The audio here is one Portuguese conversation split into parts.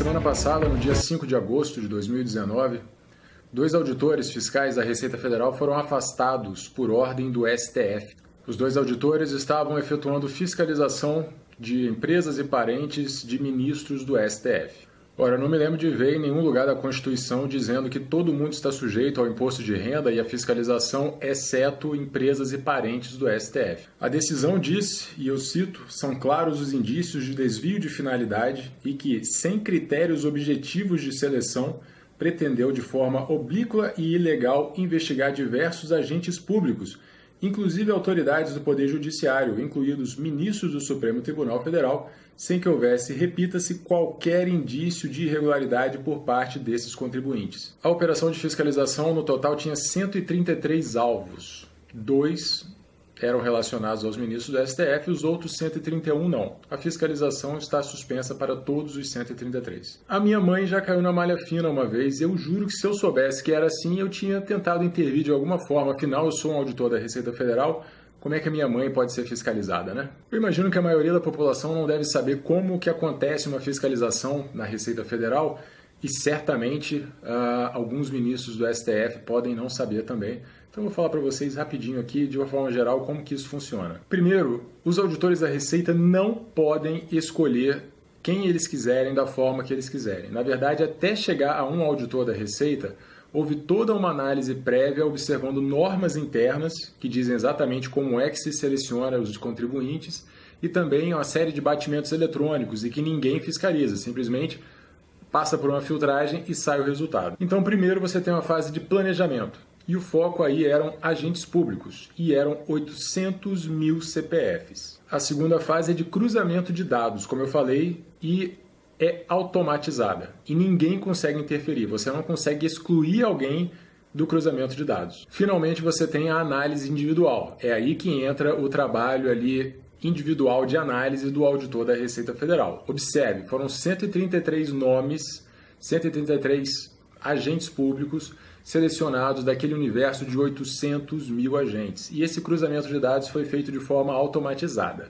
semana passada, no dia 5 de agosto de 2019, 2 auditores fiscais da Receita Federal foram afastados por ordem do STF. Os 2 auditores estavam efetuando fiscalização de empresas e parentes de ministros do STF. Ora, eu não me lembro de ver em nenhum lugar da Constituição dizendo que todo mundo está sujeito ao imposto de renda e à fiscalização, exceto empresas e parentes do STF. A decisão diz, e eu cito, são claros os indícios de desvio de finalidade e que, sem critérios objetivos de seleção, pretendeu de forma oblíqua e ilegal investigar diversos agentes públicos, inclusive autoridades do Poder Judiciário, incluídos ministros do Supremo Tribunal Federal, sem que houvesse, repita-se, qualquer indício de irregularidade por parte desses contribuintes. A operação de fiscalização, no total, tinha 133 alvos. 2 eram relacionados aos ministros do STF e os outros 131 não. A fiscalização está suspensa para todos os 133. A minha mãe já caiu na malha fina uma vez e eu juro que se eu soubesse que era assim, eu tinha tentado intervir de alguma forma. Afinal, eu sou um auditor da Receita Federal. Como é que a minha mãe pode ser fiscalizada, né? Eu imagino que a maioria da população não deve saber como que acontece uma fiscalização na Receita Federal e certamente alguns ministros do STF podem não saber também. Então eu vou falar para vocês rapidinho aqui, de uma forma geral, como que isso funciona. Primeiro, os auditores da Receita não podem escolher quem eles quiserem da forma que eles quiserem. Na verdade, até chegar a um auditor da Receita, houve toda uma análise prévia observando normas internas que dizem exatamente como é que se seleciona os contribuintes e também uma série de batimentos eletrônicos e que ninguém fiscaliza, simplesmente passa por uma filtragem e sai o resultado. Então, primeiro você tem uma fase de planejamento e o foco aí eram agentes públicos e eram 800 mil CPFs. A segunda fase é de cruzamento de dados, como eu falei, e é automatizada e ninguém consegue interferir, você não consegue excluir alguém do cruzamento de dados. Finalmente você tem a análise individual, é aí que entra o trabalho ali individual de análise do auditor da Receita Federal. Observe, foram 133 nomes, 133 agentes públicos selecionados daquele universo de 800 mil agentes e esse cruzamento de dados foi feito de forma automatizada.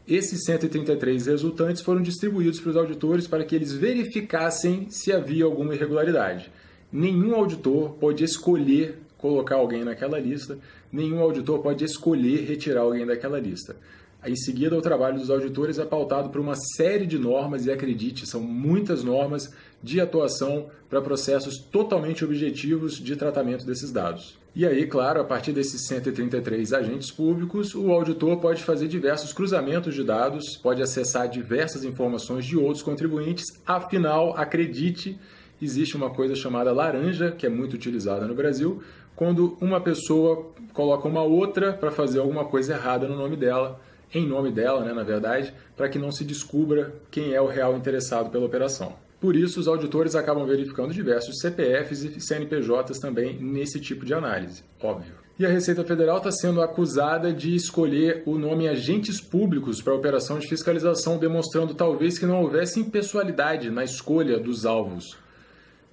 Esses 133 resultantes foram distribuídos para os auditores para que eles verificassem se havia alguma irregularidade. Nenhum auditor pode escolher colocar alguém naquela lista, nenhum auditor pode escolher retirar alguém daquela lista. Em seguida, o trabalho dos auditores é pautado por uma série de normas, e acredite, são muitas normas de atuação para processos totalmente objetivos de tratamento desses dados. E aí, claro, a partir desses 133 agentes públicos, o auditor pode fazer diversos cruzamentos de dados, pode acessar diversas informações de outros contribuintes. Afinal, acredite, existe uma coisa chamada laranja, que é muito utilizada no Brasil, quando uma pessoa coloca uma outra para fazer alguma coisa errada no nome dela, em nome dela, né, na verdade, para que não se descubra quem é o real interessado pela operação. Por isso, os auditores acabam verificando diversos CPFs e CNPJs também nesse tipo de análise, óbvio. E a Receita Federal está sendo acusada de escolher o nome agentes públicos para a operação de fiscalização, demonstrando talvez que não houvesse impessoalidade na escolha dos alvos.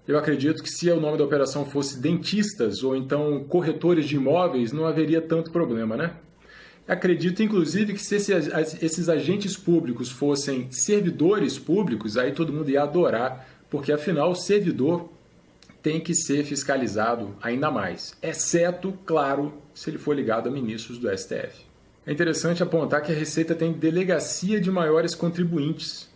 Eu acredito que se o nome da operação fosse dentistas ou então corretores de imóveis, não haveria tanto problema, né? Acredito, inclusive, que se esses agentes públicos fossem servidores públicos, aí todo mundo ia adorar, porque, afinal, o servidor tem que ser fiscalizado ainda mais, exceto, claro, se ele for ligado a ministros do STF. É interessante apontar que a Receita tem delegacia de maiores contribuintes.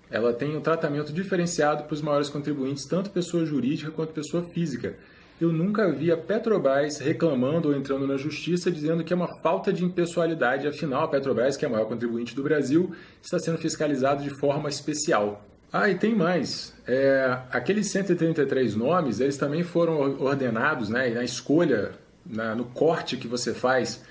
Ela tem um tratamento diferenciado para os maiores contribuintes, tanto pessoa jurídica quanto pessoa física. Eu nunca vi a Petrobras reclamando ou entrando na justiça dizendo que é uma falta de impessoalidade. Afinal, a Petrobras, que é a maior contribuinte do Brasil, está sendo fiscalizada de forma especial. E tem mais. Aqueles 133 nomes, eles também foram ordenados, né, na escolha, no corte que você faz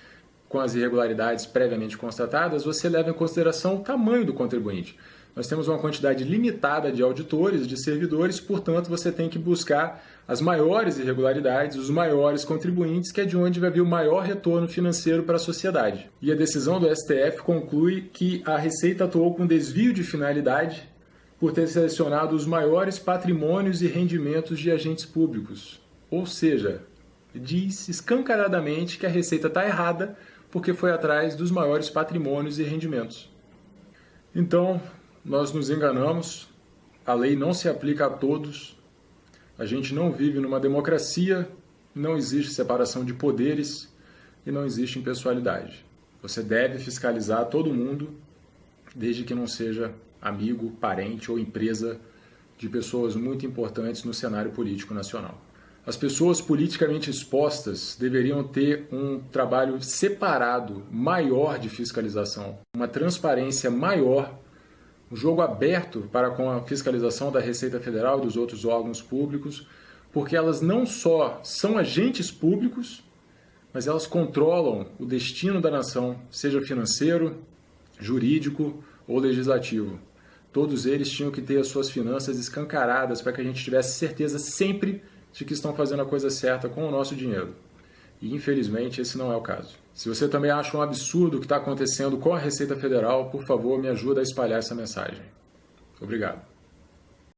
com as irregularidades previamente constatadas, você leva em consideração o tamanho do contribuinte. Nós temos uma quantidade limitada de auditores, de servidores, portanto, você tem que buscar as maiores irregularidades, os maiores contribuintes, que é de onde vai vir o maior retorno financeiro para a sociedade. E a decisão do STF conclui que a Receita atuou com desvio de finalidade por ter selecionado os maiores patrimônios e rendimentos de agentes públicos. Ou seja, diz escancaradamente que a Receita está errada porque foi atrás dos maiores patrimônios e rendimentos. Então, nós nos enganamos, a lei não se aplica a todos, a gente não vive numa democracia, não existe separação de poderes e não existe impessoalidade. Você deve fiscalizar todo mundo, desde que não seja amigo, parente ou empresa de pessoas muito importantes no cenário político nacional. As pessoas politicamente expostas deveriam ter um trabalho separado, maior de fiscalização, uma transparência maior, um jogo aberto para com a fiscalização da Receita Federal e dos outros órgãos públicos, porque elas não só são agentes públicos, mas elas controlam o destino da nação, seja financeiro, jurídico ou legislativo. Todos eles tinham que ter as suas finanças escancaradas para que a gente tivesse certeza sempre de que estão fazendo a coisa certa com o nosso dinheiro. E, infelizmente, esse não é o caso. Se você também acha um absurdo o que está acontecendo com a Receita Federal, por favor, me ajuda a espalhar essa mensagem. Obrigado.